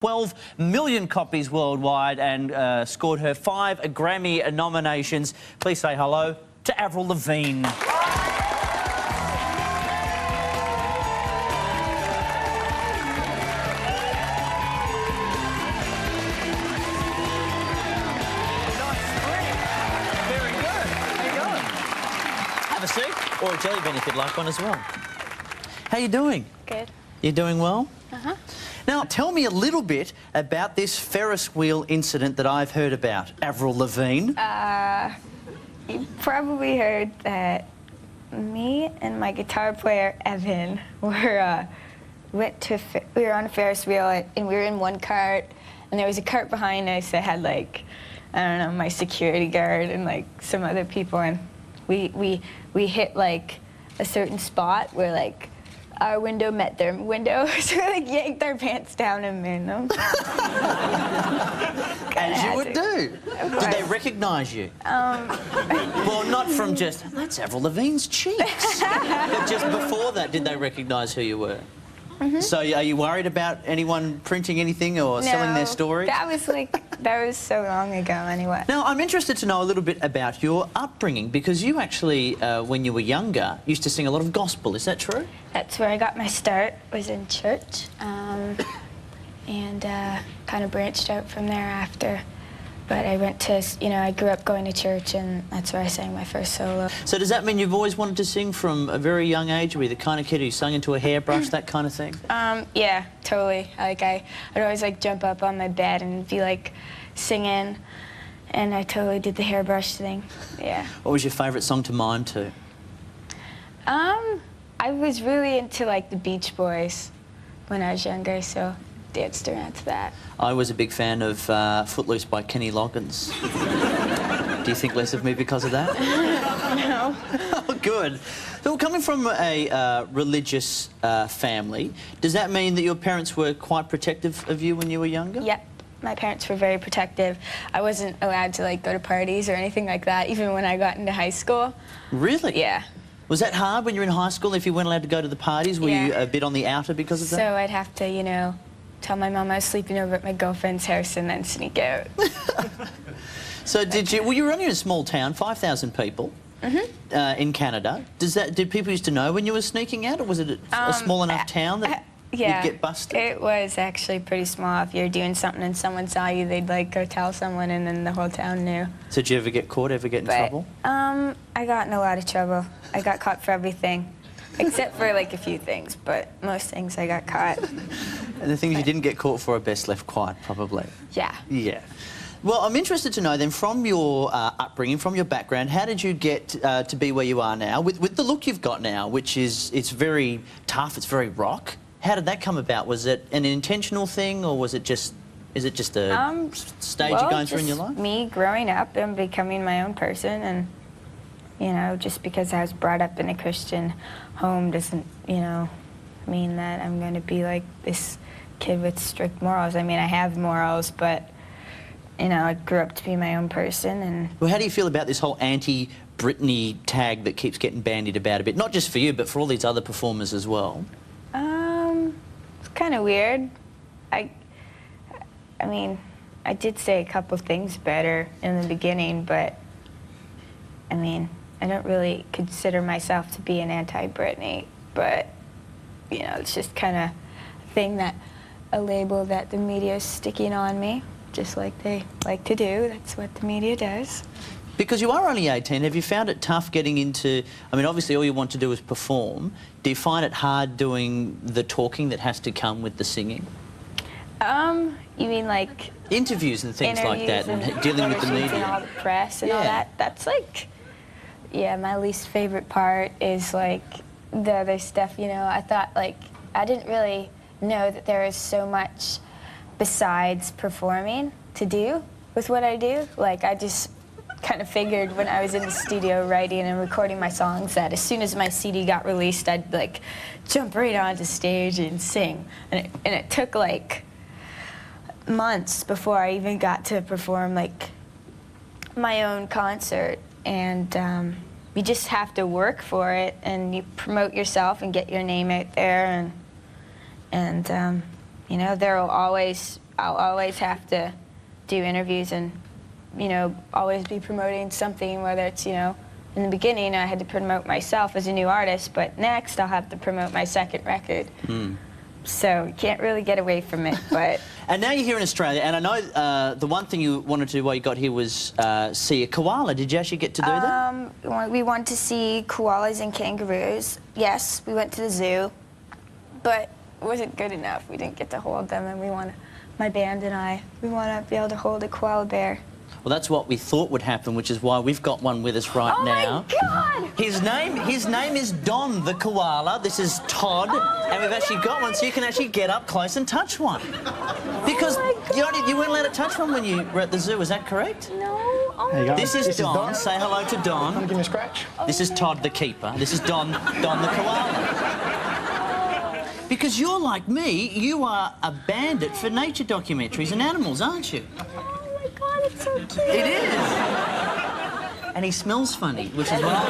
12 million copies worldwide and scored her 5 Grammy nominations. Please say hello to Avril Lavigne. Have a seat, or a jelly bean if you'd like one as well. How you doing? Good. You doing well? Uh-huh. Now, tell me a little bit about this Ferris wheel incident that I've heard about, Avril Lavigne. You probably heard that me and my guitar player, Evan, we were on a Ferris wheel, and we were in one cart, and there was a cart behind us that had, like, I don't know, my security guard and, like, some other people, and we hit, like, a certain spot where, like, our window met their window, so we, like, yanked our pants down and made them. As you would do. Did they recognise you? Well, not from just, that's Avril Lavigne's cheeks. But just before that, did they recognise who you were? Mm-hmm. So are you worried about anyone printing anything or selling their stories? That was so long ago anyway. Now, I'm interested to know a little bit about your upbringing, because you actually, when you were younger, used to sing a lot of gospel. Is that true? That's where I got my start, was in church, and kind of branched out from there after. But I went to, I grew up going to church, and that's where I sang my first solo. So does that mean you've always wanted to sing from a very young age? Were you the kind of kid who sung into a hairbrush, that kind of thing? Yeah, totally. Like, I'd always, like, jump up on my bed and be, like, singing, and I totally did the hairbrush thing, yeah. What was your favourite song to mime to? I was really into, like, the Beach Boys when I was younger, so danced around to that. I was a big fan of Footloose by Kenny Loggins. Do you think less of me because of that? No. Oh, good. So, coming from a religious family, does that mean that your parents were quite protective of you when you were younger? Yep. My parents were very protective. I wasn't allowed to, like, go to parties or anything like that, even when I got into high school. Really? Yeah. Was that hard when you were in high school, if you weren't allowed to go to the parties? Were you a bit on the outer because of that? So I'd have to, tell my mum I was sleeping over at my girlfriend's house and then sneak out. So well, you were only in a small town, 5,000 people, in Canada. Did people used to know when you were sneaking out, or was it a small enough town that you'd get busted? It was actually pretty small. If you were doing something and someone saw you, they'd, like, go tell someone, and then the whole town knew. So did you ever get caught, ever get in trouble? I got in a lot of trouble. I got caught for everything. Except for, like, a few things, but most things I got caught. And the things you didn't get caught for are best left quiet, probably. Yeah. Yeah. Well, I'm interested to know then, from your upbringing, from your background, how did you get to be where you are now, with the look you've got now, which is, it's very tough, it's very rock. How did that come about? Was it an intentional thing, or was it just, is it just a stage you're going through in your life? Me growing up and becoming my own person, and just because I was brought up in a Christian home doesn't, mean that I'm going to be like this kid with strict morals. I mean, I have morals, but, I grew up to be my own person. And well, how do you feel about this whole anti-Britney tag that keeps getting bandied about a bit? Not just for you, but for all these other performers as well. It's kind of weird. I mean, I did say a couple things better in the beginning, but, I mean, I don't really consider myself to be an anti-Britney, but, it's just kind of a label that the media is sticking on me, just like they like to do. That's what the media does. Because you are only 18, have you found it tough getting into, I mean, obviously all you want to do is perform. Do you find it hard doing the talking that has to come with the singing? You mean like interviews and things like that, and dealing with the media and all the press and all that? That's like, yeah, my least favorite part is, like, the other stuff, I thought, like, I didn't really know that there was so much besides performing to do with what I do. Like, I just kind of figured when I was in the studio writing and recording my songs that as soon as my CD got released, I'd, like, jump right onto stage and sing. And it took, like, months before I even got to perform, like, my own concert. And you just have to work for it, and you promote yourself and get your name out there, and there will always I'll always have to do interviews and, you know, always be promoting something, whether it's, you know, in the beginning I had to promote myself as a new artist, but next I'll have to promote my second record. So you can't really get away from it, but... And now you're here in Australia, and I know the one thing you wanted to do while you got here was see a koala. Did you actually get to do that? We wanted to see koalas and kangaroos. Yes, we went to the zoo, but it wasn't good enough. We didn't get to hold them, and my band and I, we want to be able to hold a koala bear. Well, that's what we thought would happen, which is why we've got one with us right now. Oh my God! His name is Don the koala. This is Todd, and we've actually got one, so you can actually get up close and touch one. Because you weren't allowed to touch one when you were at the zoo. Is that correct? No. Oh my God. This is Don. Say hello to Don. Want to give me a scratch? This is Todd the keeper. This is Don the koala. Because you're like me, you are a bandit for nature documentaries and animals, aren't you? God, it's so cute. It is. And he smells funny, which is what I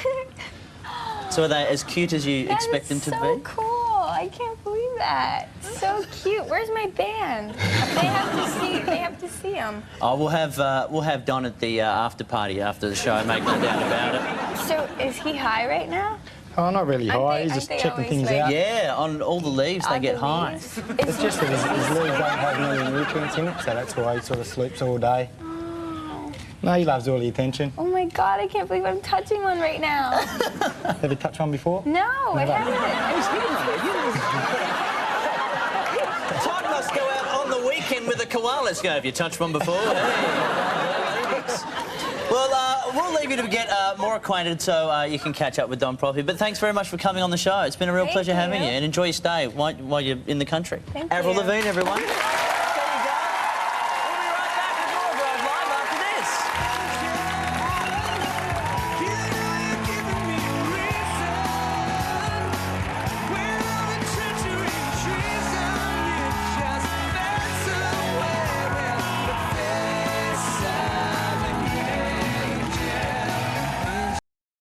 like. So are they as cute as you expect them to be? So cool. I can't believe that. So cute. Where's my band? They have to see them. Oh, we'll have Don at the after party after the show. Make no doubt about it. So is he high right now? Oh, not really high. He's just checking things out. Yeah, on all the leaves they get high. It's just that his leaves don't have many nutrients in it, so that's why he sort of sleeps all day. Oh. No, he loves all the attention. Oh my God, I can't believe I'm touching one right now. Have you touched one before? No, I haven't. Todd must go out on the weekend with a koala. Let's go. Have you touched one before? Well, we'll leave you to get more acquainted so you can catch up with Don properly. But thanks very much for coming on the show. It's been a real pleasure having you, and enjoy your stay while you're in the country. Thank Avril you. Lavigne, everyone.